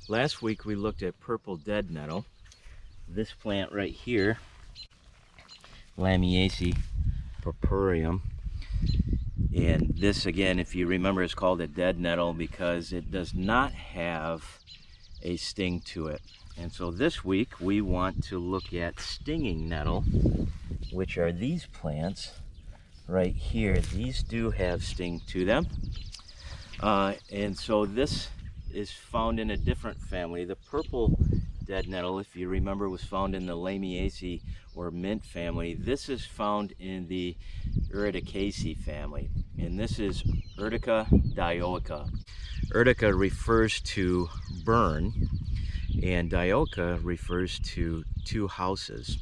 Last week we looked at purple dead nettle. This plant right here, Lamiaceae purpureum. And this, again, if you remember, is called a dead nettle because it does not have a sting to it. And so this week we want to look at stinging nettle, which are these plants right here. These do have sting to them. And so this is found in a different family. The purple dead nettle, if you remember, was found in the Lamiaceae or mint family. This is found in the Urticaceae family, and this is Urtica dioica. Urtica refers to burn, and dioica refers to two houses.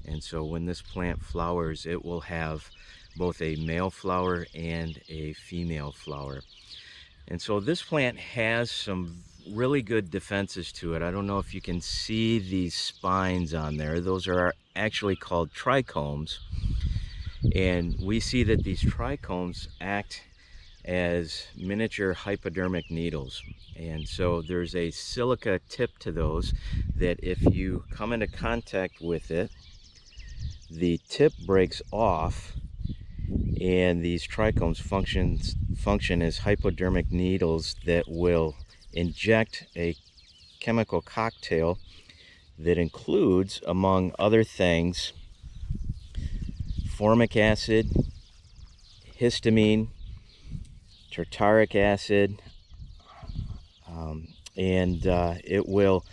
And so when this plant flowers, it will have both a male flower and a female flower. And so this plant has some really good defenses to it. I don't know if you can see these spines on there. Those are actually called trichomes. And we see that these trichomes act as miniature hypodermic needles. And so there's a silica tip to those that if you come into contact with it, the tip breaks off, and these trichomes function as hypodermic needles that will inject a chemical cocktail that includes, among other things, formic acid, histamine, tartaric acid, and it will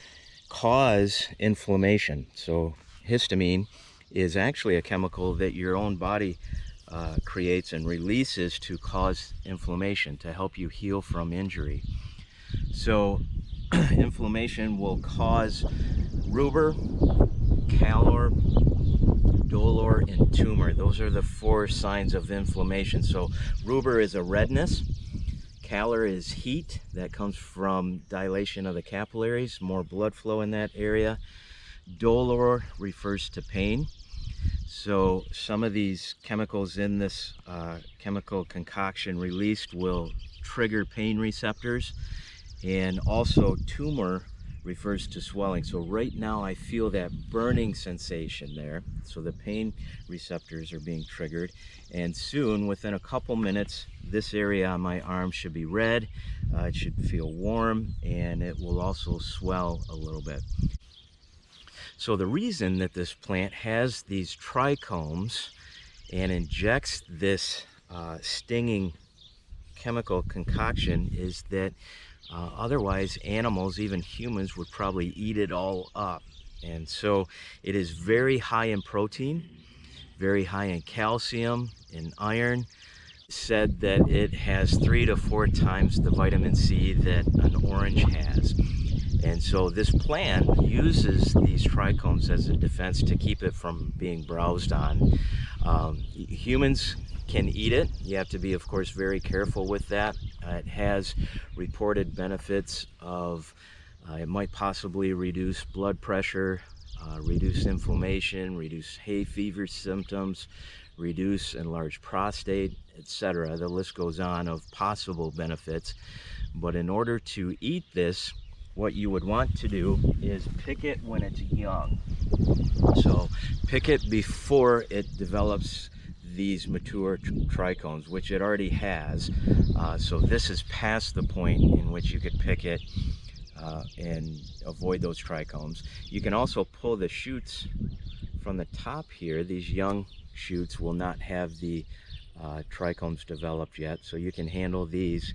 cause inflammation. So histamine is actually a chemical that your own body creates and releases to cause inflammation, to help you heal from injury. So inflammation will cause rubor, calor, dolor, and tumor. Those are the 4 signs of inflammation. So rubor is a redness, calor is heat that comes from dilation of the capillaries, more blood flow in that area. Dolor refers to pain. So some of these chemicals in this chemical concoction released will trigger pain receptors. And also tumor refers to swelling. So right now I feel that burning sensation there. So the pain receptors are being triggered. And soon, within a couple minutes, this area on my arm should be red. It should feel warm, and it will also swell a little bit. So the reason that this plant has these trichomes and injects this stinging chemical concoction is that otherwise animals, even humans, would probably eat it all up. And so it is very high in protein, very high in calcium and iron. Said that it has 3 to 4 times the vitamin C that an orange has. And so this plant uses these trichomes as a defense to keep it from being browsed on. Humans can eat it. You have to be, of course, very careful with that. It has reported benefits of it might possibly reduce blood pressure, reduce inflammation, reduce hay fever symptoms, reduce enlarged prostate, etc. The list goes on of possible benefits. But in order to eat this, what you would want to do is pick it when it's young. So pick it before it develops these mature trichomes, which it already has. So this is past the point in which you could pick it and avoid those trichomes. You can also pull the shoots from the top here. These young shoots will not have the trichomes developed yet, so you can handle these.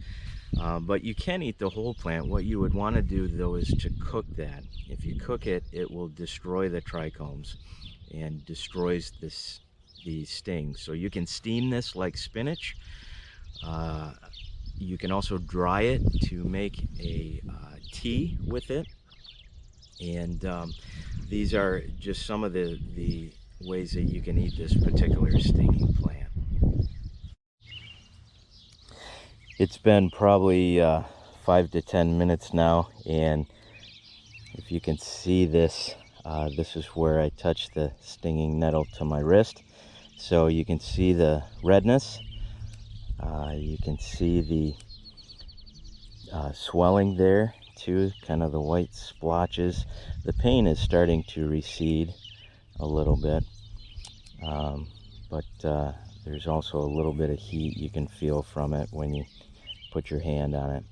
But you can eat the whole plant. What you would want to do, though, is to cook that. If you cook it, it will destroy the trichomes and destroys the stings. So you can steam this like spinach. You can also dry it to make a tea with it. And these are just some of the ways that you can eat this particular stinging plant. It's been probably 5 to 10 minutes now, and if you can see this, this is where I touched the stinging nettle to my wrist. So you can see the redness, you can see the swelling there too, kind of the white splotches. The pain is starting to recede a little bit, but there's also a little bit of heat you can feel from it when you put your hand on it.